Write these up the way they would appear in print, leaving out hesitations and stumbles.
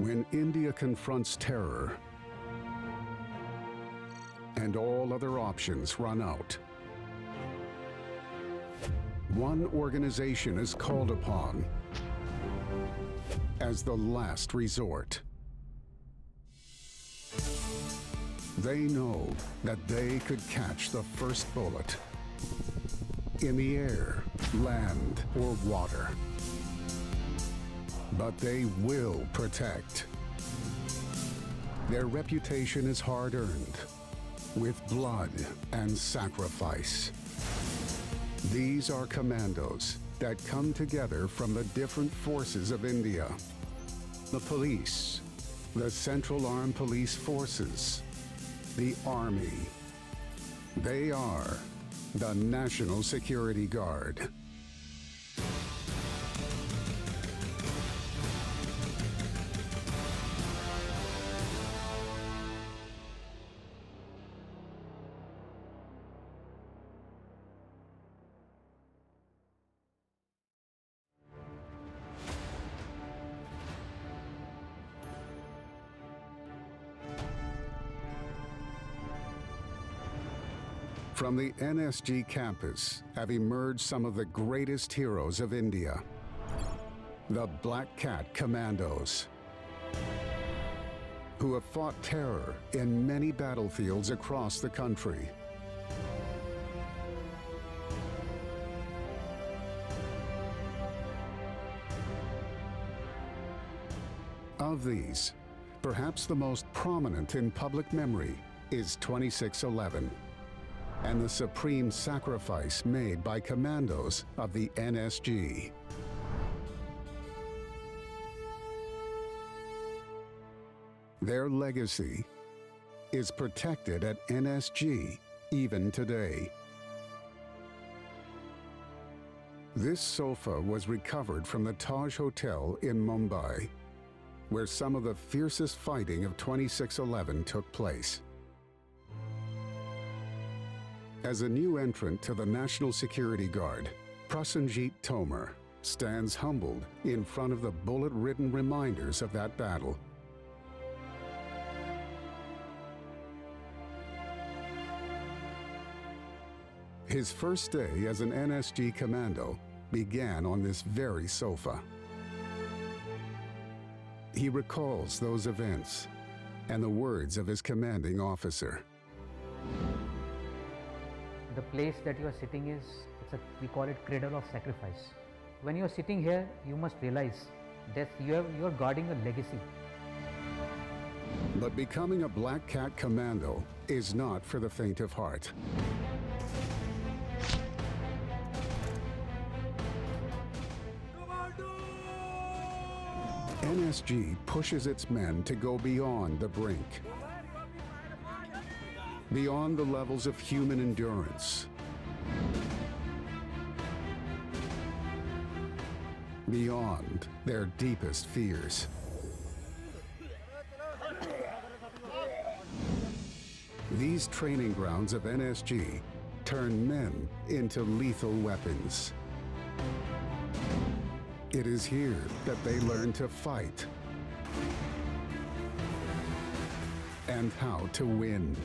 When India confronts terror and all other options run out, one organization is called upon as the last resort. They know that they could catch the first bullet in the air, land, or water. But they will protect. Their reputation is hard-earned, with blood and sacrifice. These are commandos that come together from the different forces of India. The police, the Central Armed Police Forces, the Army. They are the National Security Guard. From the NSG campus have emerged some of the greatest heroes of India, the Black Cat Commandos, who have fought terror in many battlefields across the country. Of these, perhaps the most prominent in public memory is 2611. And the supreme sacrifice made by commandos of the NSG. Their legacy is protected at NSG even today. This sofa was recovered from the Taj Hotel in Mumbai, where some of the fiercest fighting of 2611 took place. As a new entrant to the National Security Guard, Prasenjit Tomar stands humbled in front of the bullet-ridden reminders of that battle. His first day as an NSG commando began on this very sofa. He recalls those events and the words of his commanding officer. The place that you are sitting is, we call it cradle of sacrifice. When you are sitting here, you must realize that you are guarding a legacy. But becoming a Black Cat Commando is not for the faint of heart. NSG pushes its men to go beyond the brink, beyond the levels of human endurance, beyond their deepest fears. These training grounds of NSG turn men into lethal weapons. It is here that they learn to fight and how to win.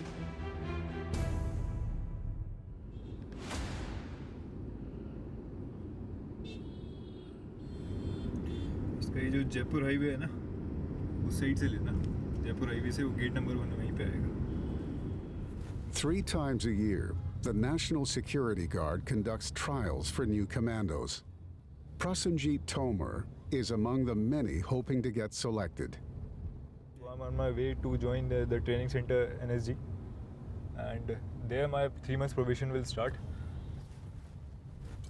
ये जो Jaipur highway है ना, उस side से लेना, Jaipur highway से वो gate number 1 वहीं पे आएगा. 3 times a year, the National Security Guard conducts trials for new commandos. Prasenjit Tomar is among the many hoping to get selected. So I'm on my way to join the training center NSG, and there my 3 months probation will start.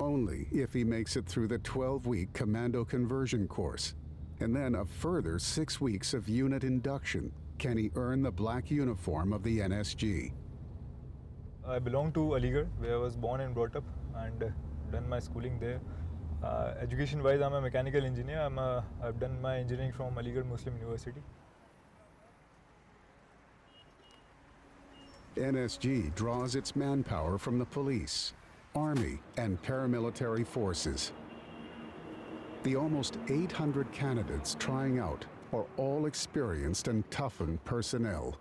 Only if he makes it through the 12-week commando conversion course, and then a further 6 weeks of unit induction can he earn the black uniform of the NSG. I belong to Aligarh, where I was born and brought up, and done my schooling there. Education-wise, I'm a mechanical engineer. I've done my engineering from Aligarh Muslim University. NSG draws its manpower from the police, army, and paramilitary forces. The almost 800 candidates trying out or all experienced and toughened personnel.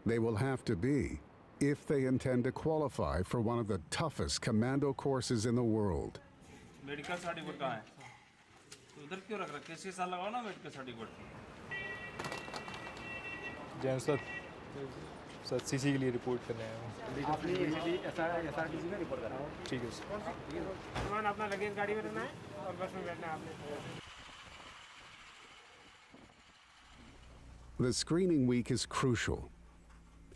They will have to be if they intend to qualify for one of the toughest commando courses in the world. Medical certificate कहाँ है? तो उधर क्यों रख रहा है? किसी साल लगाओ ना medical certificate. Jain sir CC के लिए रिपोर्ट करने आया हूँ. आपने इजीली एसआरटीसी में रिपोर्ट करा. ठीक है सर. सामान अपना लगेज गाड़ी में रहना है और बस में बैठना है आपने. The screening week is crucial.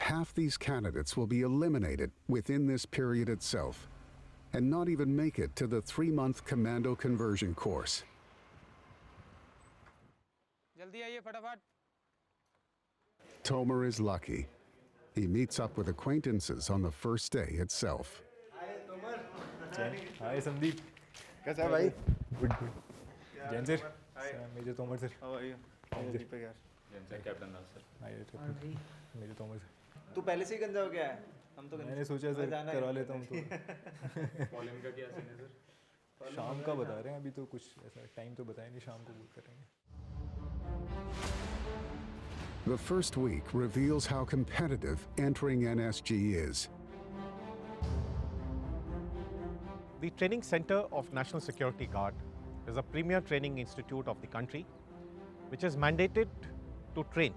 Half these candidates will be eliminated within this period itself and not even make it to the 3-month commando conversion course. जल्दी आइए फटाफट. Tomer is lucky. He meets up with acquaintances on the first day itself. हाय संदीप. कैसा है भाई? Good. Jain sir. Major Tomar sir. How are you? Deepak यार. Captain Raj sir. Hi major Tomar sir. तू पहले से ही गंजा हो गया है. हम तो मैंने सोचा सर करवा लेता हूँ तो. कॉलिंग का क्या सीन है सर? शाम का बता रहे हैं, अभी तो कुछ ऐसा टाइम तो बताया नहीं, शाम को बुक करेंगे. The first week reveals how competitive entering NSG is. The Training Center of National Security Guard is a premier training institute of the country, which is mandated to train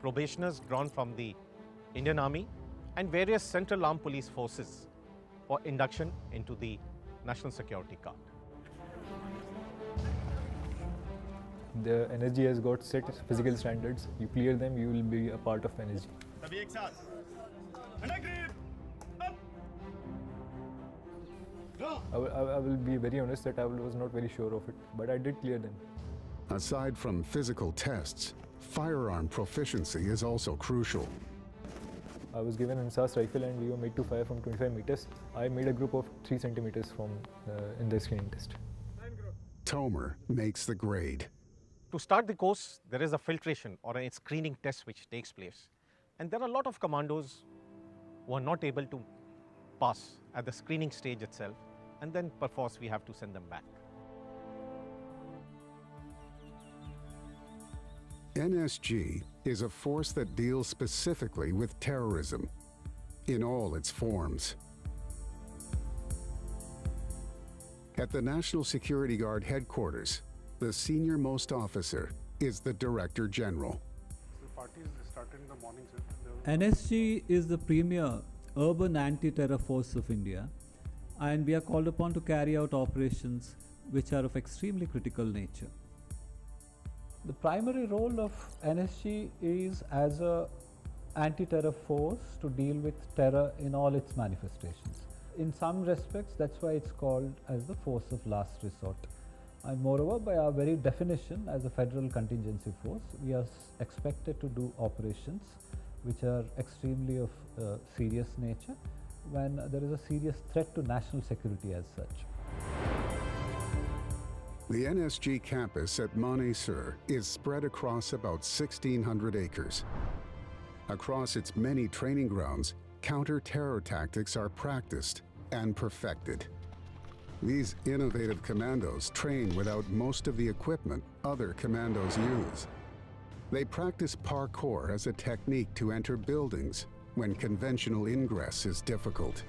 probationers drawn from the Indian Army and various Central Armed Police Forces for induction into the National Security Guard. The NSG has got set physical standards. You clear them, you will be a part of NSG. सभी एक साथ. I will be very honest that I was not very sure of it, but I did clear them. Aside from physical tests, firearm proficiency is also crucial. I was given an SAS rifle and we were made to fire from 25 meters. I made a group of 3 centimeters from in the screening test. Tomer makes the grade. To start the course, there is a filtration or a screening test which takes place. And there are a lot of commandos who are not able to pass at the screening stage itself, and then perforce we have to send them back. NSG is a force that deals specifically with terrorism in all its forms. At the National Security Guard headquarters, the senior-most officer is the Director General. The parties started in the morning, sir. NSG is the premier urban anti-terror force of India, and we are called upon to carry out operations which are of extremely critical nature. The primary role of NSG is as a anti-terror force to deal with terror in all its manifestations. In some respects, that's why it's called as the force of last resort. And moreover, by our very definition as a federal contingency force, we are expected to do operations which are extremely of serious nature when there is a serious threat to national security as such. The NSG campus at Manesar is spread across about 1,600 acres. Across its many training grounds, counter-terror tactics are practiced and perfected. These innovative commandos train without most of the equipment other commandos use. They practice parkour as a technique to enter buildings when conventional ingress is difficult.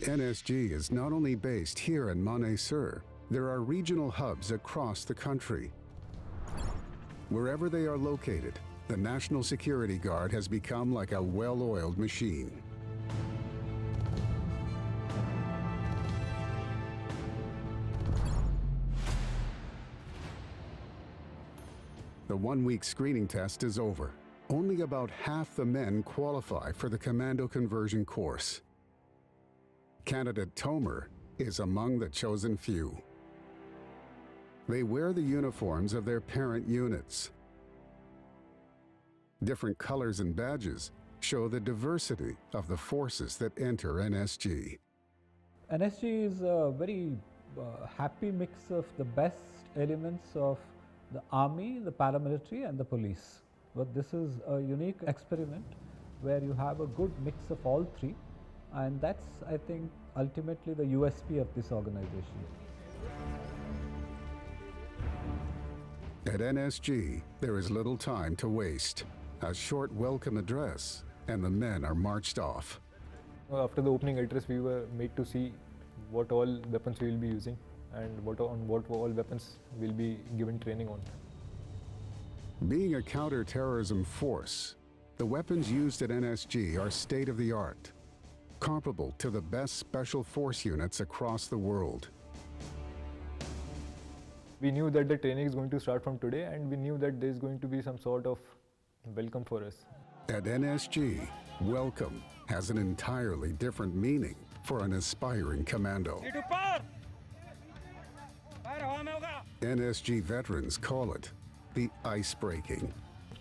NSG is not only based here in Manesar, there are regional hubs across the country. Wherever they are located, the National Security Guard has become like a well-oiled machine. The one-week screening test is over. Only about half the men qualify for the commando conversion course. Candidate Tomer is among the chosen few. They wear the uniforms of their parent units. Different colors and badges show the diversity of the forces that enter NSG. NSG is a very happy mix of the best elements of the army, the paramilitary and the police. But this is a unique experiment where you have a good mix of all three, and that's, I think, ultimately the USP of this organization. At NSG, there is little time to waste. A short welcome address, and the men are marched off. After the opening address, we were made to see what all weapons we will be using and what all weapons we'll be given training on. Being a counter-terrorism force, the weapons used at NSG are state-of-the-art, comparable to the best special force units across the world. We knew that the training is going to start from today, and we knew that there is going to be some sort of welcome for us. At NSG, welcome has an entirely different meaning for an aspiring commando. NSG veterans call it the ice breaking.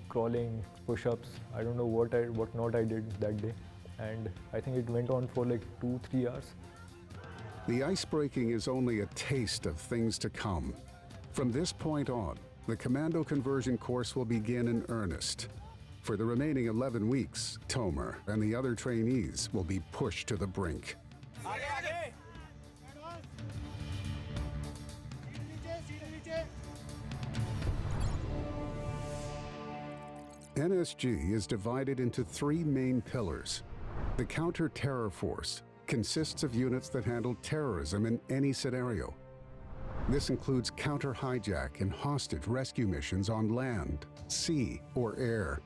Crawling, push-ups, I don't know what not I did that day, and I think it went on for like 2-3 hours. The ice breaking is only a taste of things to come. From this point on, the commando conversion course will begin in earnest. For the remaining 11 weeks, Tomer and the other trainees will be pushed to the brink. NSG is divided into 3 main pillars. The Counter-Terror Force consists of units that handle terrorism in any scenario. This includes counter-hijack and hostage rescue missions on land, sea, or air.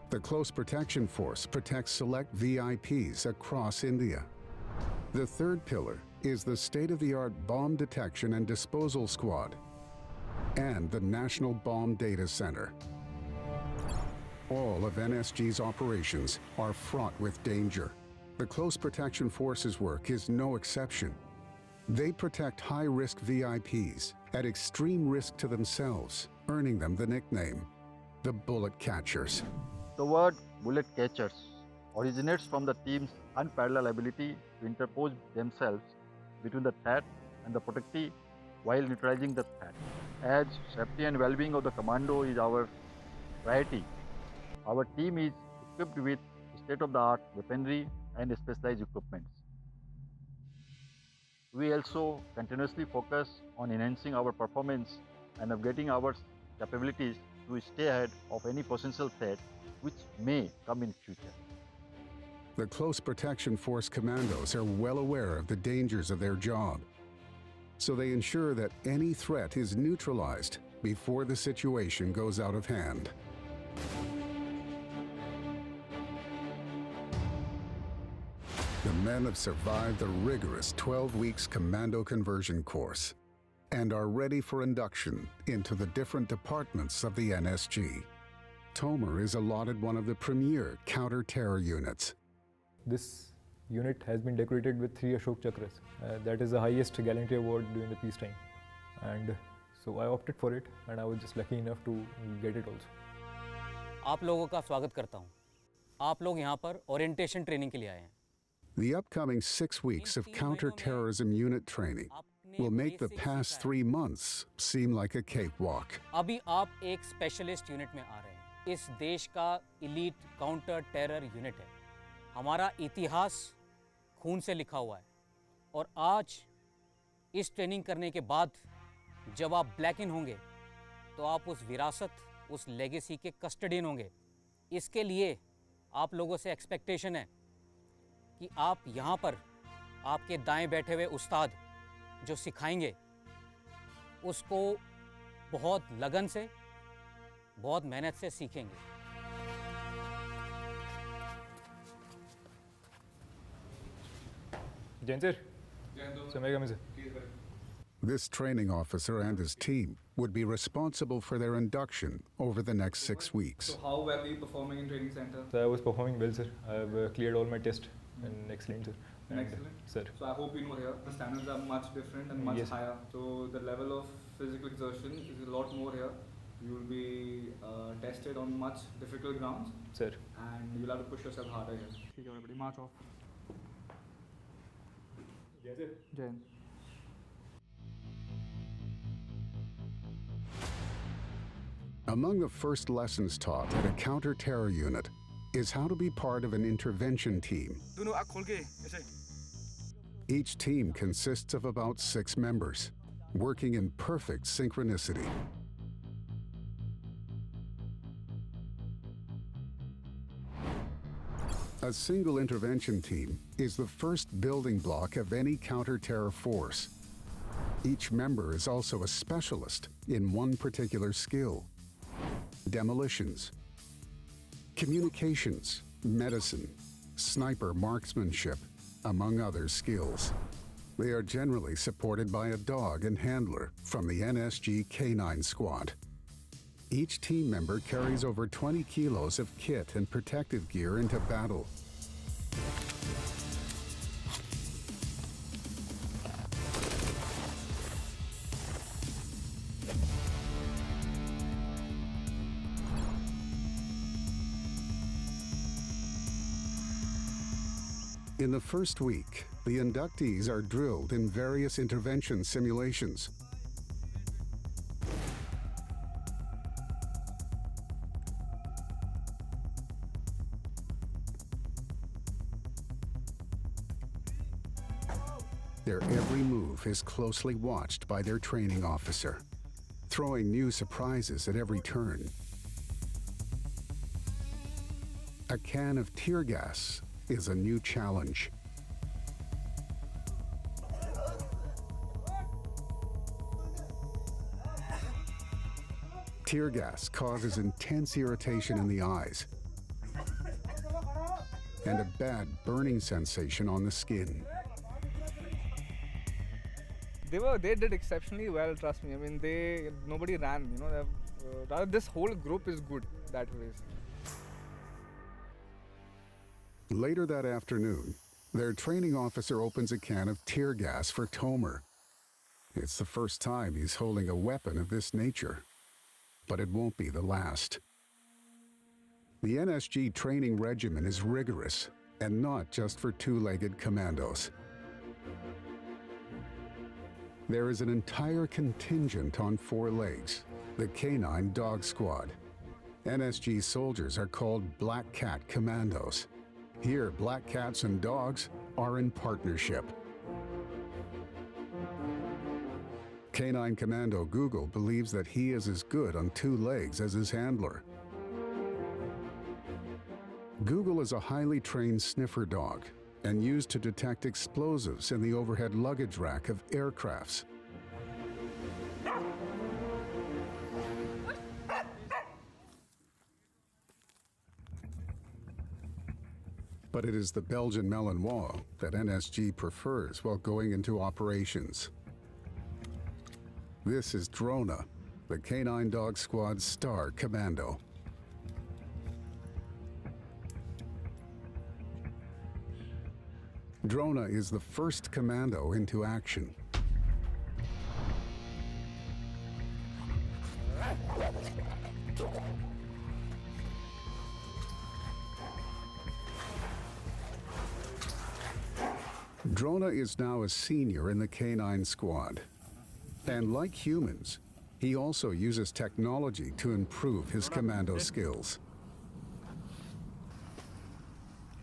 The Close Protection Force protects select VIPs across India. The third pillar is the state-of-the-art Bomb Detection and Disposal Squad and the National Bomb Data Center. All of NSG's operations are fraught with danger. The Close Protection Force's work is no exception. They protect high-risk VIPs at extreme risk to themselves, earning them the nickname, the Bullet Catchers. The word bullet catchers originates from the team's unparalleled ability to interpose themselves between the threat and the protectee while neutralizing the threat. As safety and well-being of the commando is our priority, our team is equipped with state-of-the-art weaponry and specialized equipment. We also continuously focus on enhancing our performance and upgrading our capabilities to stay ahead of any potential threat which may come in future. The Close Protection Force commandos are well aware of the dangers of their job, so they ensure that any threat is neutralized before the situation goes out of hand. The men have survived the rigorous 12 weeks commando conversion course and are ready for induction into the different departments of the NSG. Tomer is allotted one of the premier counter-terror units. This unit has been decorated with 3 Ashok Chakras. That is the highest gallantry award during the peacetime. And so I opted for it, and I was just lucky enough to get it also. आप लोगों का स्वागत करता हूँ। आप लोग यहाँ पर ओरिएंटेशन ट्रेनिंग के लिए आए हैं। The upcoming 6 weeks of counter-terrorism unit training will make the past 3 months seem like a cakewalk. अभी आप एक स्पेशलिस्ट यूनिट में आ रहे हैं। इस देश का इलीट काउंटर टेरर यूनिट है। हमारा इतिहास खून से लिखा हुआ है और आज इस ट्रेनिंग करने के बाद जब आप ब्लैक इन होंगे तो आप उस विरासत, उस लेगेसी के कस्टडियन होंगे। इसके लिए आप लोगों से एक्सपेक्टेशन है कि आप यहाँ पर आपके दाएं बैठे हुए उस्ताद जो सिखाएंगे उसको बहुत लगन से, बहुत मेहनत से सीखेंगे। Jain sir? Sir, may I come in, sir? This training officer and his team would be responsible for their induction over the next 6 weeks. So how well are you performing in training center? So I was performing well, sir. I have cleared all my tests and excellent, sir. And Excellent. Sir. So I hope you know here the standards are much different and much Yes. higher. So the level of physical exertion is a lot more here. You will be tested on much difficult grounds. Sir. And you'll have to push yourself harder here. Okay, everybody, march off. Yes, sir. Jain. Among the first lessons taught at a counter-terror unit is how to be part of an intervention team. दोनों आँख खोल के ऐसे. Each team consists of about 6 members. working in perfect synchronicity. A single intervention team is the first building block of any counter-terror force. Each member is also a specialist in one particular skill: demolitions, communications, medicine, sniper marksmanship, among other skills. They are generally supported by a dog and handler from the NSG Canine Squad. Each team member carries over 20 kilos of kit and protective gear into battle. In the first week, the inductees are drilled in various intervention simulations. Their every move is closely watched by their training officer, throwing new surprises at every turn. A can of tear gas is a new challenge. Tear gas causes intense irritation in the eyes and a bad burning sensation on the skin. They did exceptionally well, trust me. I mean, nobody ran, you know. Rather, this whole group is good that way. Later that afternoon, their training officer opens a can of tear gas for Tomer. It's the first time he's holding a weapon of this nature, but it won't be the last. The NSG training regimen is rigorous, and not just for two-legged commandos. There is an entire contingent on 4 legs, the Canine Dog Squad. NSG soldiers are called Black Cat Commandos. Here, black cats and dogs are in partnership. Canine Commando Google believes that he is as good on 2 legs as his handler. Google is a highly trained sniffer dog and used to detect explosives in the overhead luggage rack of aircrafts. But it is the Belgian Malinois that NSG prefers while going into operations. This is Drona, the Canine Dog Squad's star commando. Drona is the first commando into action. Drona is now a senior in the Canine Squad. And like humans, he also uses technology to improve his commando skills.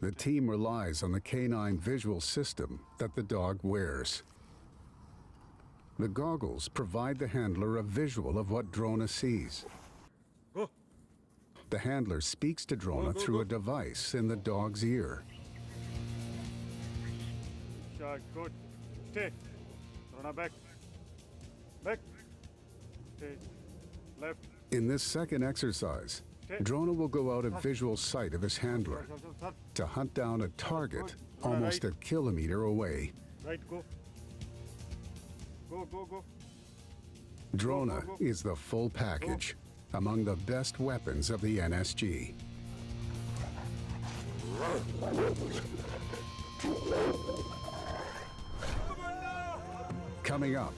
The team relies on the canine visual system that the dog wears. The goggles provide the handler a visual of what Drona sees. The handler speaks to Drona through a device in the dog's ear. Good. Stay. Drona back. Back. Stay. Left. In this second exercise, Drona will go out of visual sight of his handler to hunt down a target almost a kilometer away. Right, go. Go, go, go. Drona is the full package, among the best weapons of the NSG. Coming up,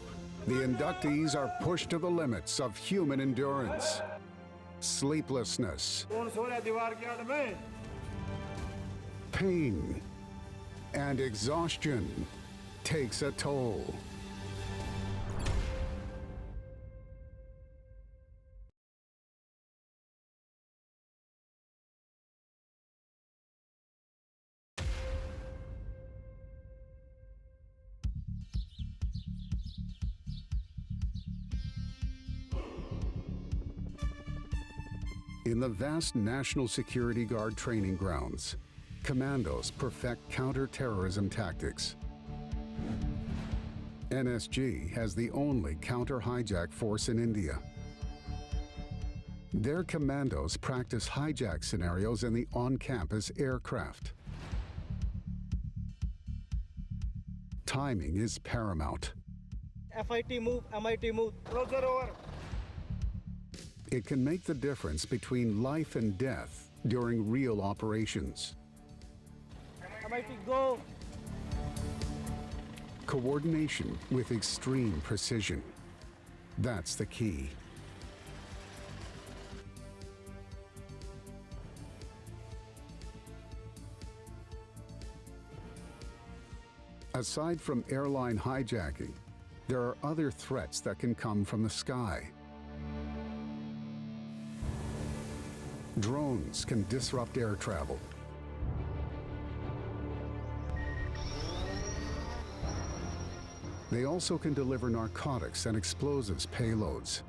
the inductees are pushed to the limits of human endurance. Sleeplessness, pain, and exhaustion takes a toll. In the vast National Security Guard training grounds, commandos perfect counter-terrorism tactics. NSG has the only counter-hijack force in India. Their commandos practice hijack scenarios in the on-campus aircraft. Timing is paramount. FIT move, MIT move. Closer over. It can make the difference between life and death during real operations. MIT go. Coordination with extreme precision. That's the key. Aside from airline hijacking, there are other threats that can come from the sky. Drones can disrupt air travel. They also can deliver narcotics and explosives payloads,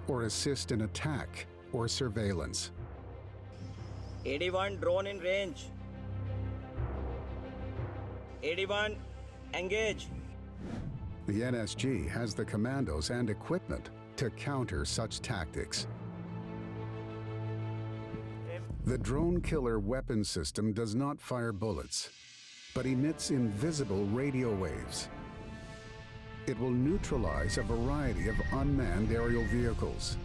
or assist in attack or surveillance. 81 drone in range. 81 engage. The NSG has the commandos and equipment to counter such tactics. The drone killer weapon system does not fire bullets, but emits invisible radio waves. It will neutralize a variety of unmanned aerial vehicles.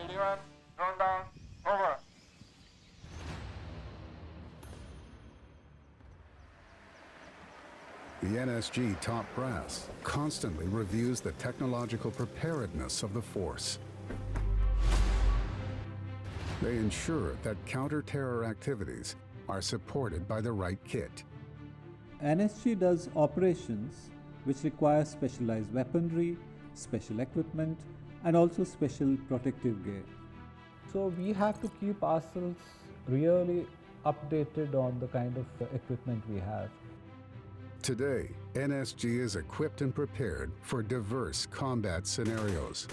81 drone down. Over. The NSG top brass constantly reviews the technological preparedness of the force. They ensure that counter-terror activities are supported by the right kit. NSG does operations which require specialized weaponry, special equipment, and also special protective gear. So we have to keep ourselves really updated on the kind of equipment we have. Today, NSG is equipped and prepared for diverse combat scenarios.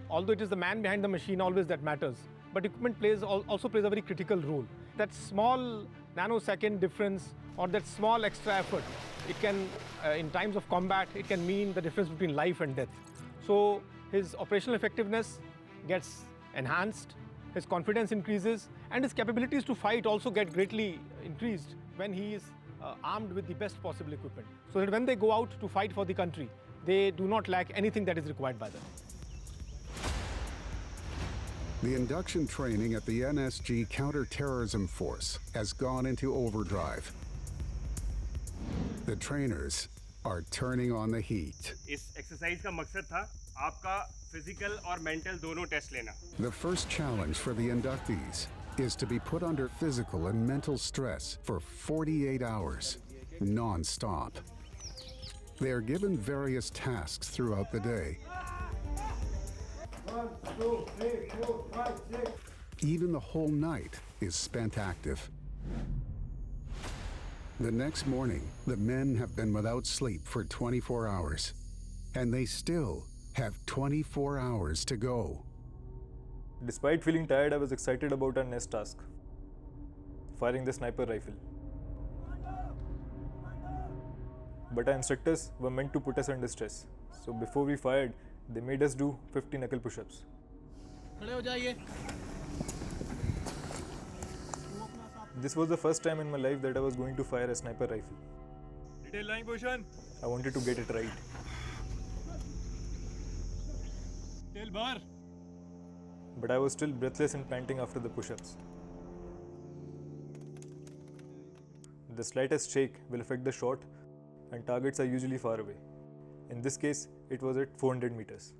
Although it is the man behind the machine always that matters, but equipment also plays a very critical role. That small nanosecond difference or that small extra effort, it can, in times of combat, it can mean the difference between life and death. So his operational effectiveness gets enhanced, his confidence increases, and his capabilities to fight also get greatly increased when he is armed with the best possible equipment. So that when they go out to fight for the country, they do not lack anything that is required by them. The induction training at the NSG Counter-Terrorism Force has gone into overdrive. The trainers are turning on the heat. इस exercise का मकसद था आपका physical और mental दोनों test लेना. The first challenge for the inductees is to be put under physical and mental stress for 48 hours, non-stop. They are given various tasks throughout the day. 1, 2, 3, 4, 5, 6. Even the whole night is spent active. The next morning, the men have been without sleep for 24 hours, and they still have 24 hours to go. Despite feeling tired, I was excited about our next task, firing the sniper rifle. But our instructors were meant to put us under stress, so before we fired, they made us do 50 knuckle push-ups. This was the first time in my life that I was going to fire a sniper rifle. Detail lying position. I wanted to get it right. Tail bar. But I was still breathless and panting after the push-ups. The slightest shake will affect the shot, and targets are usually far away. In this case, it was at 400 meters.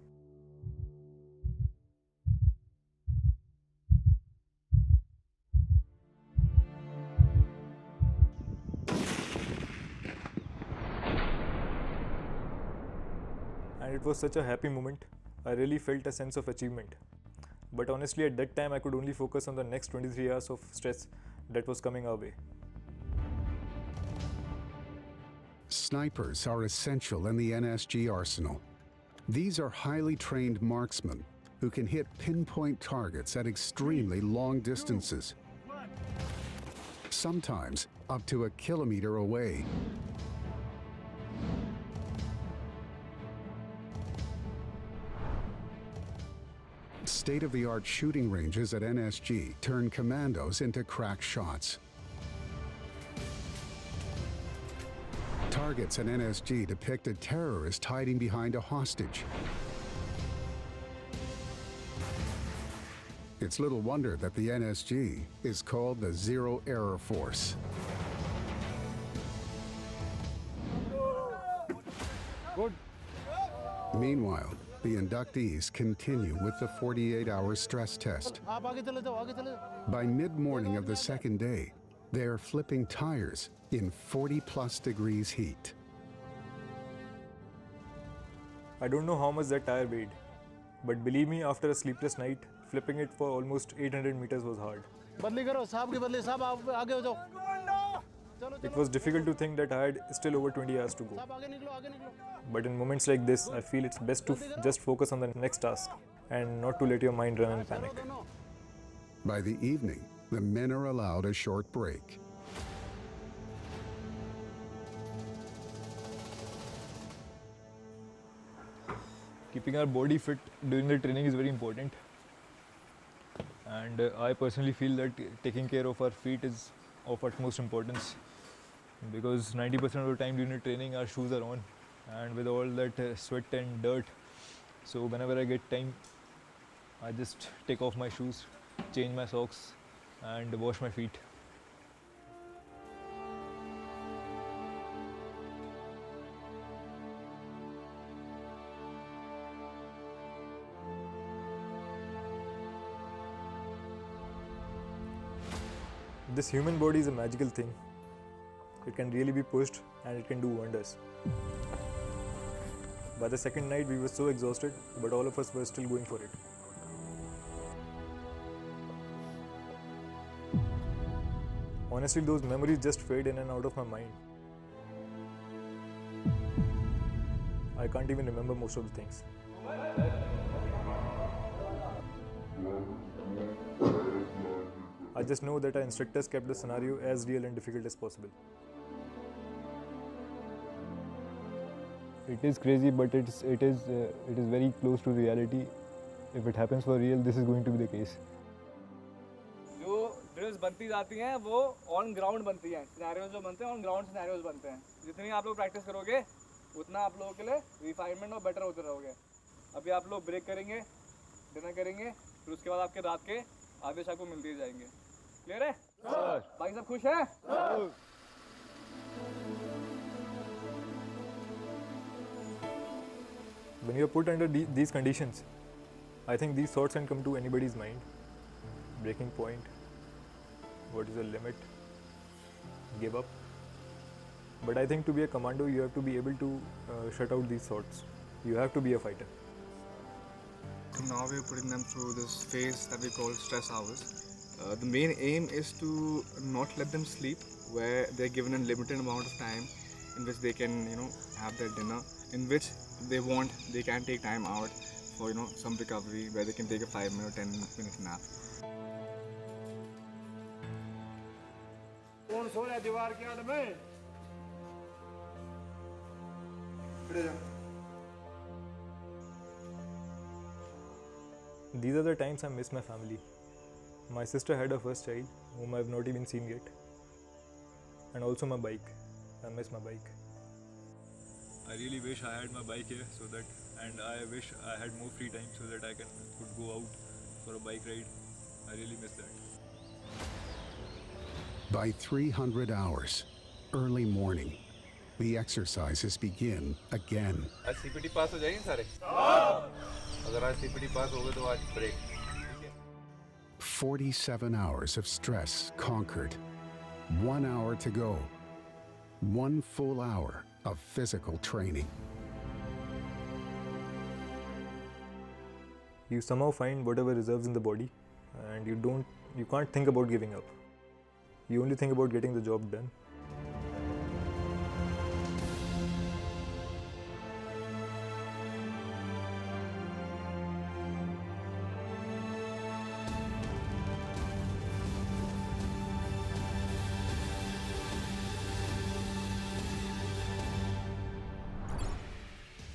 And it was such a happy moment. I really felt a sense of achievement. But honestly, at that time, I could only focus on the next 23 hours of stress that was coming our way. Snipers are essential in the NSG arsenal. These are highly trained marksmen who can hit pinpoint targets at extremely long distances, sometimes up to a kilometer away. State-of-the-art shooting ranges at NSG turn commandos into crack shots. Targets at NSG depict a terrorist hiding behind a hostage. It's little wonder that the NSG is called the Zero Error Force. Good. Meanwhile, the inductees continue with the 48-hour stress test. By mid-morning of the second day, they are flipping tires in 40+ degrees heat. I don't know how much that tire weighed, but believe me, after a sleepless night, flipping it for almost 800 meters was hard. It was difficult to think that I had still over 20 hours to go. But in moments like this, I feel it's best to just focus on the next task and not to let your mind run in panic. By the evening, the men are allowed a short break. Keeping our body fit during the training is very important. And I personally feel that taking care of our feet is of utmost importance, because 90% of the time during the training our shoes are on, and with all that sweat and dirt, so whenever I get time I just take off my shoes, change my socks and wash my feet. This human body is a magical thing. It can really be pushed and it can do wonders. By the second night we were so exhausted, but all of us were still going for it. Honestly, those memories just fade in and out of my mind. I can't even remember most of the things. I just know that our instructors kept the scenario as real and difficult as possible. It is crazy, but it is very close to reality. If it happens for real, this is going to be the case. जो drills बनती जाती हैं वो on ground बनती हैं, scenarios जो बनते हैं ऑन ग्राउंड सिनेरियोज बनते हैं. जितनी आप लोग प्रैक्टिस करोगे उतना आप लोगों के लिए रिफाइनमेंट और बेटर होते रहोगे. अभी आप लोग ब्रेक करेंगे, डिनर करेंगे, फिर उसके बाद आपके रात के आदेश आपको मिलते ही जाएंगे. क्लियर है? बाकी सब खुश हैं? When you are put under these conditions, I think these thoughts can come to anybody's mind. Breaking point, what is the limit, give up. But I think to be a commando, you have to be able to shut out these thoughts. You have to be a fighter. So now we're putting them through this phase that we call stress hours. The main aim is to not let them sleep, where they're given a limited amount of time in which they can, have their dinner, in which they can take time out for, some recovery, where they can take a 5-minute or 10-minute nap. These are the times I miss my family. My sister had her first child, whom I have not even seen yet. And also my bike. I miss my bike. I really wish I had my bike here and I wish I had more free time so that I could go out for a bike ride. I really miss that. By 300 hours, early morning, the exercises begin again. आज CPT पास हो जाएंगे सारे? अगर आज CPT पास हो गए तो आज break. 47 hours of stress conquered. 1 hour to go. 1 full hour of physical training. You somehow find whatever reserves in the body, and you can't think about giving up. You only think about getting the job done.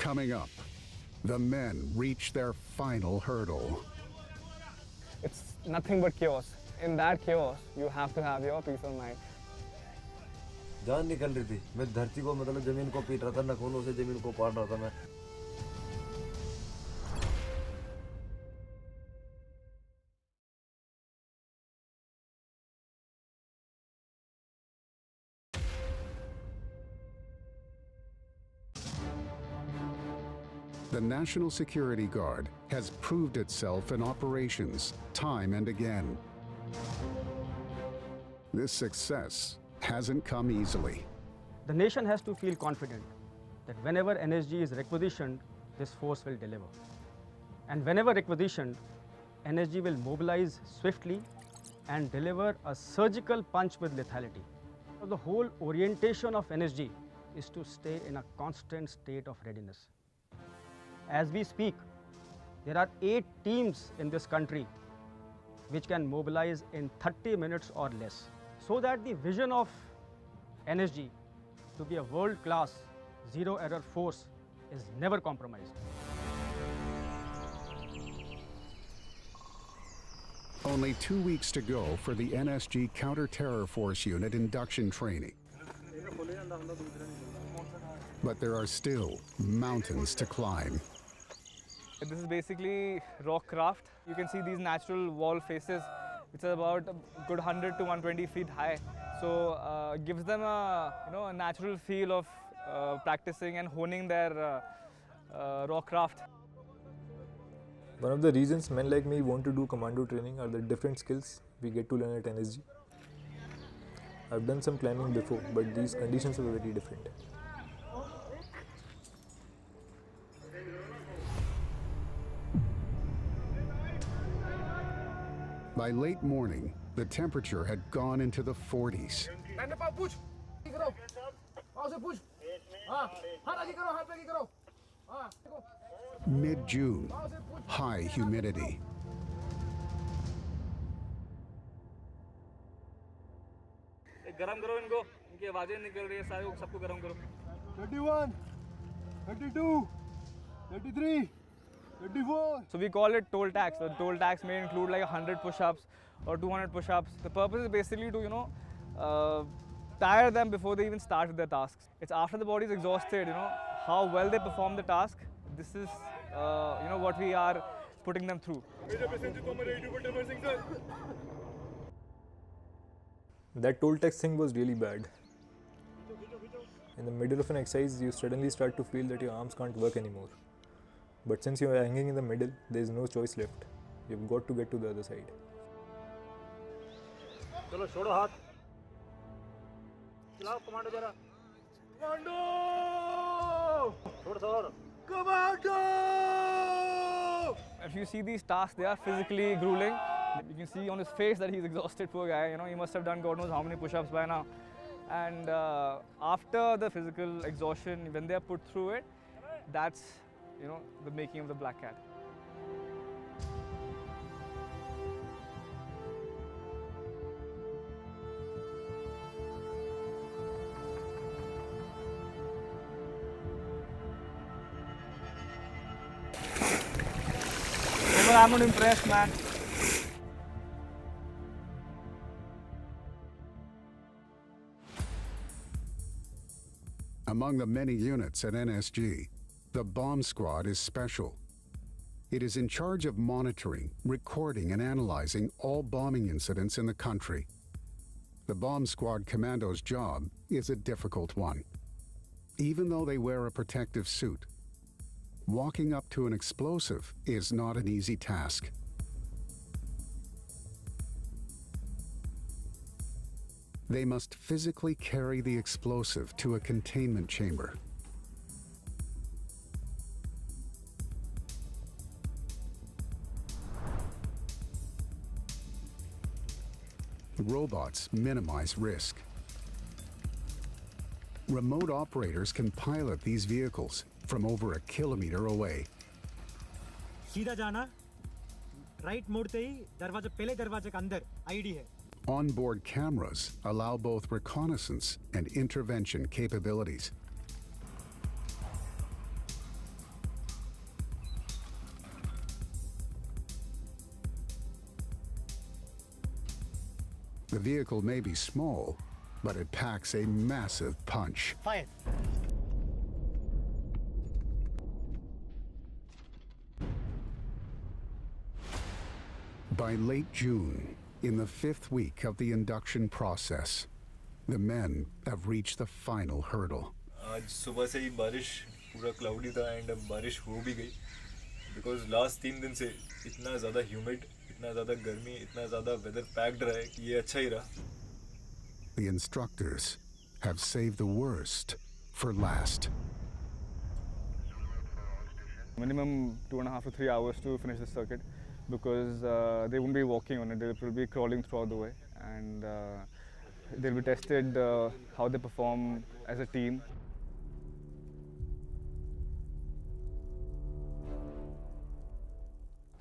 Coming up, the men reach their final hurdle. It's nothing but chaos. In that chaos, you have to have your peace of mind. जान निकल रही थी, मैं धरती को मतलब जमीन को पीट रहा था, नखूनों से जमीन को पाड़ रहा था मैं. The National Security Guard has proved itself in operations time and again. This success hasn't come easily. The nation has to feel confident that whenever NSG is requisitioned, this force will deliver. And whenever requisitioned, NSG will mobilize swiftly and deliver a surgical punch with lethality. So the whole orientation of NSG is to stay in a constant state of readiness. As we speak, there are 8 teams in this country which can mobilize in 30 minutes or less, so that the vision of NSG to be a world-class zero-error force is never compromised. Only 2 weeks to go for the NSG Counter-Terror Force Unit induction training. But there are still mountains to climb. This is basically rock craft. You can see these natural wall faces, which are about a good 100 to 120 feet high. So it gives them a natural feel of practicing and honing their rock craft. One of the reasons men like me want to do commando training are the different skills we get to learn at NSG. I've done some climbing before, but these conditions are very different. By late morning, the temperature had gone into the 40s. Mid-June, high humidity. गरम करो इनको, इनकी आवाजें निकल रही है, सारे सबको गरम करो. 31, 32, 33. 24. So we call it toll tax. So toll tax may include like 100 push-ups or 200 push-ups. The purpose is basically to tire them before they even start with their tasks. It's after the body is exhausted, how well they perform the task. This is what we are putting them through. That toll tax thing was really bad. In the middle of an exercise, you suddenly start to feel that your arms can't work anymore. But since you are hanging in the middle, there is no choice left. You've got to get to the other side. चलो छोड़ो हाथ. चलाओ commando जरा. Commando. छोड़. Commando! If you see these tasks, they are physically grueling. You can see on his face that he's exhausted, poor guy. He must have done God knows how many push-ups by now. And after the physical exhaustion, when they are put through it, that's the making of the black cat. I'm not impressed, man. Among the many units at NSG, the bomb squad is special. It is in charge of monitoring, recording, and analyzing all bombing incidents in the country. The bomb squad commando's job is a difficult one. Even though they wear a protective suit, walking up to an explosive is not an easy task. They must physically carry the explosive to a containment chamber. Robots minimize risk. Remote operators can pilot these vehicles from over a kilometer away. सीधा जाना, right मोड़ते ही दरवाजे पहले दरवाजे के अंदर ID है. Onboard cameras allow both reconnaissance and intervention capabilities. The vehicle may be small, but it packs a massive punch. Fire. By late June, in the 5th week of the induction process, the men have reached the final hurdle. आज सुबह से ही बारिश पूरा cloudy था and अब बारिश हो भी गई बिकॉज लास्ट 3 दिन से इतना ज़्यादा ह्यूमिड, इतना ज़्यादा गर्मी, इतना ज़्यादा वेदर पैक्ड रहा है कि ये अच्छा ही रहा. The instructors have saved the worst for last. Minimum 2.5 to 3 hours to finish the circuit because they won't be walking on it, they will be crawling throughout the way, and they'll be tested how they perform as a team.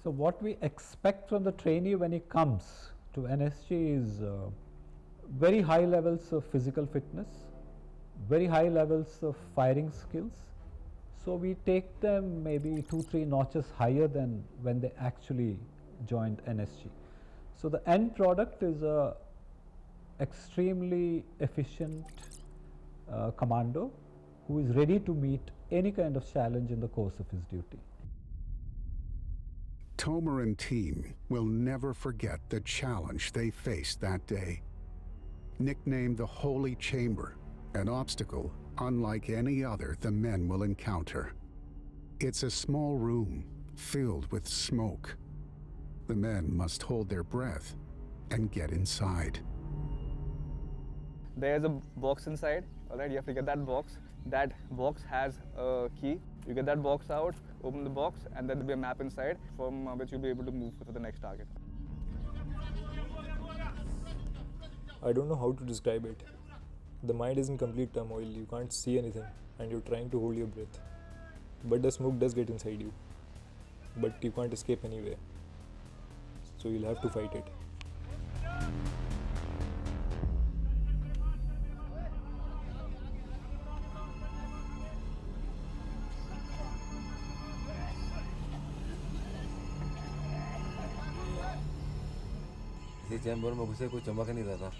So what we expect from the trainee when he comes to NSG is very high levels of physical fitness, very high levels of firing skills. So we take them maybe 2-3 notches higher than when they actually joined NSG. So the end product is a extremely efficient commando who is ready to meet any kind of challenge in the course of his duty. Tomer and team will never forget the challenge they faced that day. Nicknamed the Holy Chamber, an obstacle unlike any other the men will encounter. It's a small room filled with smoke. The men must hold their breath and get inside. There's a box inside, alright, you have to get that box. That box has a key. You get that box out, open the box, and then there'll be a map inside from which you'll be able to move to the next target. I don't know how to describe it. The mind is in complete turmoil, you can't see anything and you're trying to hold your breath. But the smoke does get inside you. But you can't escape anywhere. So you'll have to fight it. इसी chamber में घुसे कोई चमक नहीं रहा था.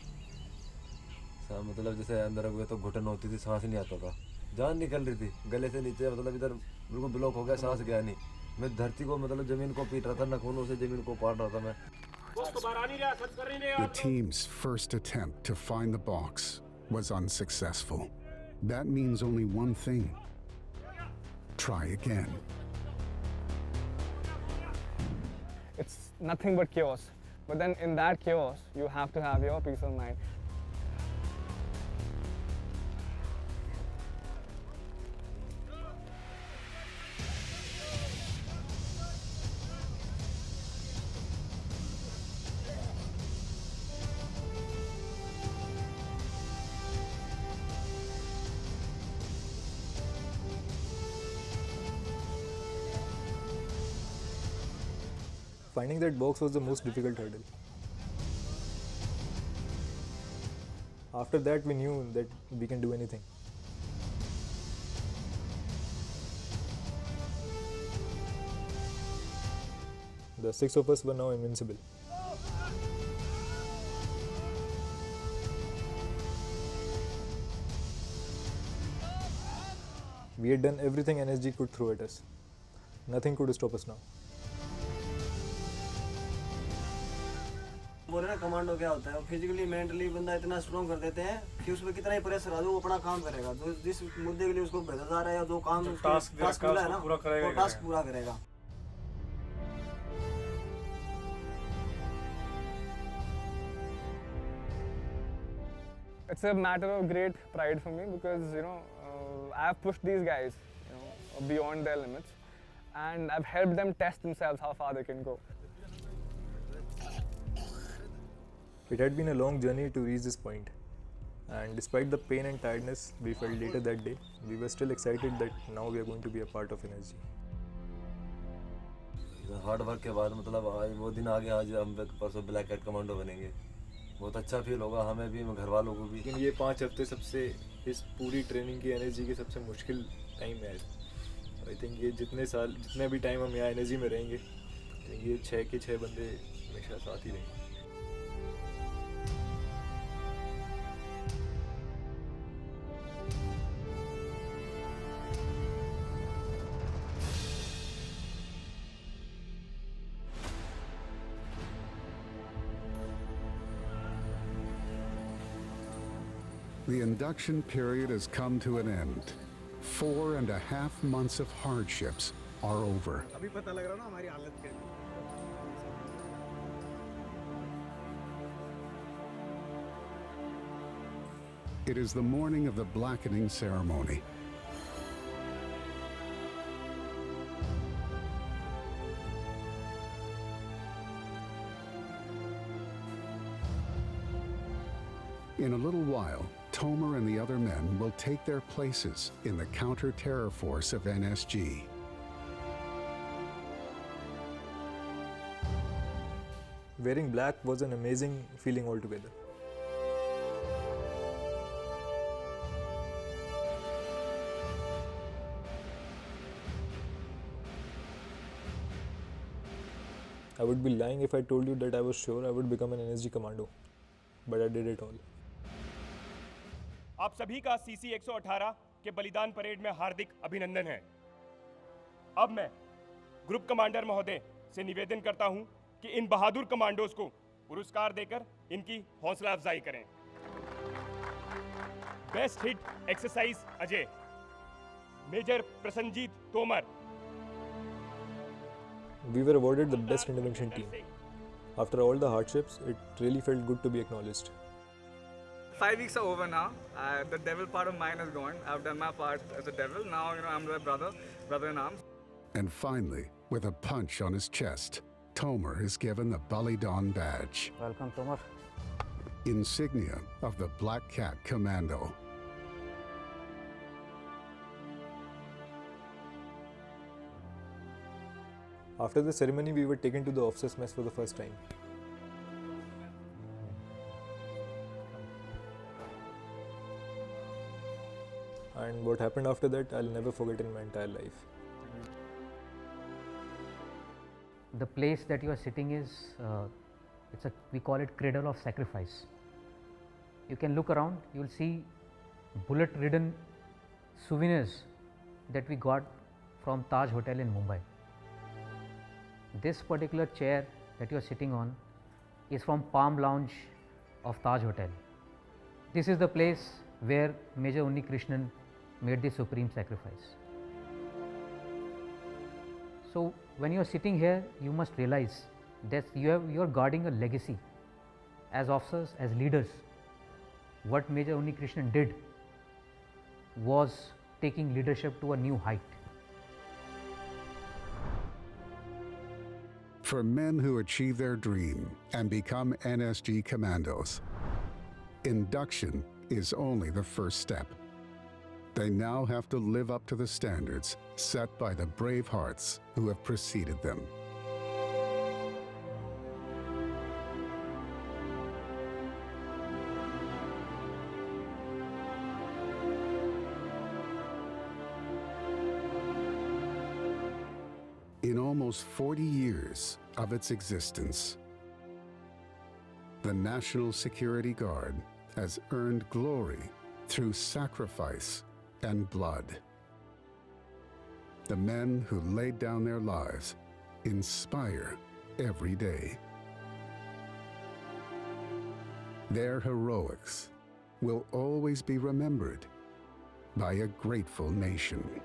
मतलब जैसे अंदर हुए तो घुटन होती थी, सांस नहीं आता था, जान निकल रही थी गले से नीचे, मतलब इधर बिल्कुल ब्लॉक हो गया, सांस गया नहीं. मैं धरती को मतलब ज़मीन को पीट रहा था, नाखूनों से ज़मीन को पाट रहा था मैं. The team's first attempt to find the box was unsuccessful. That means only one thing. Try again. It's nothing but chaos. But then in that chaos, you have to have your peace of mind. Finding that box was the most difficult hurdle. After that, we knew that we can do anything. The 6 of us were now invincible. We had done everything NSG could throw at us. Nothing could stop us now. बोल रहे commando क्या होता है, physically mentally बंदा इतना strong कर देते हैं कि उसमें कितना ही प्रेशर आ जाए वो अपना काम करेगा. जो जिस मुद्दे के लिए उसको भेजा जा रहा है या जो काम टास्क मिला है ना वो टास्क पूरा करेगा. It's a matter of great pride for me because I've pushed these guys beyond their limits, and I've helped them test themselves how far they can go. It had been a long journey to reach this point, and despite the pain and tiredness we felt later that day, we were still excited that now we are going to be a part of NSG. Hard work के बाद मतलब आज वो दिन आ गया, आज हम परसों ब्लैक कैट कमांडो बनेंगे. बहुत अच्छा फील होगा हमें भी, घर वालों को भी. लेकिन ये 5 हफ्ते सबसे इस पूरी ट्रेनिंग की NSG की सबसे मुश्किल टाइम है. आई थिंक ये जितने भी टाइम हम यहाँ NSG में रहेंगे, ये 6 के 6 बंदे हमेशा साथ ही रहेंगे. The induction period has come to an end. 4.5 months of hardships are over. अभी पता लग रहा ना हमारी हालत क्या है. It is the morning of the blackening ceremony. In a little while, Tomer and the other men will take their places in the counter-terror force of NSG. Wearing black was an amazing feeling altogether. I would be lying if I told you that I was sure I would become an NSG commando, but I did it all. आप सभी का CC 118 के बलिदान parade में हार्दिक अभिनंदन है। अब मैं ग्रुप कमांडर महोदय से निवेदन करता हूं कि इन बहादुर कमांडोज को पुरस्कार देकर इनकी हौसला अफजाई करें। Best hit exercise Ajay, major Prasannajit Tomar. We were awarded the best intervention team. After all the hardships, it really felt good to be acknowledged. 5 weeks are over now. The devil part of mine is gone. I've done my part as a devil. Now, I'm the brother in arms. And finally, with a punch on his chest, Tomer is given the Balidan badge. Welcome, Tomer. Insignia of the Black Cat Commando. After the ceremony, we were taken to the officers' mess for the first time. And what happened after that, I'll never forget in my entire life. The place that you are sitting is, we call it cradle of sacrifice. You can look around, you will see bullet-ridden souvenirs that we got from Taj Hotel in Mumbai. This particular chair that you are sitting on is from Palm Lounge of Taj Hotel. This is the place where Major Unni Krishnan made the supreme sacrifice. So when you are sitting here, you must realize that you are guarding a legacy. As officers, as leaders, what Major Unni Krishnan did was taking leadership to a new height. For men who achieve their dream and become NSG commandos, induction is only the first step. They now have to live up to the standards set by the brave hearts who have preceded them. In almost 40 years of its existence, the National Security Guard has earned glory through sacrifice and blood. The men who laid down their lives inspire every day. Their heroics will always be remembered by a grateful nation.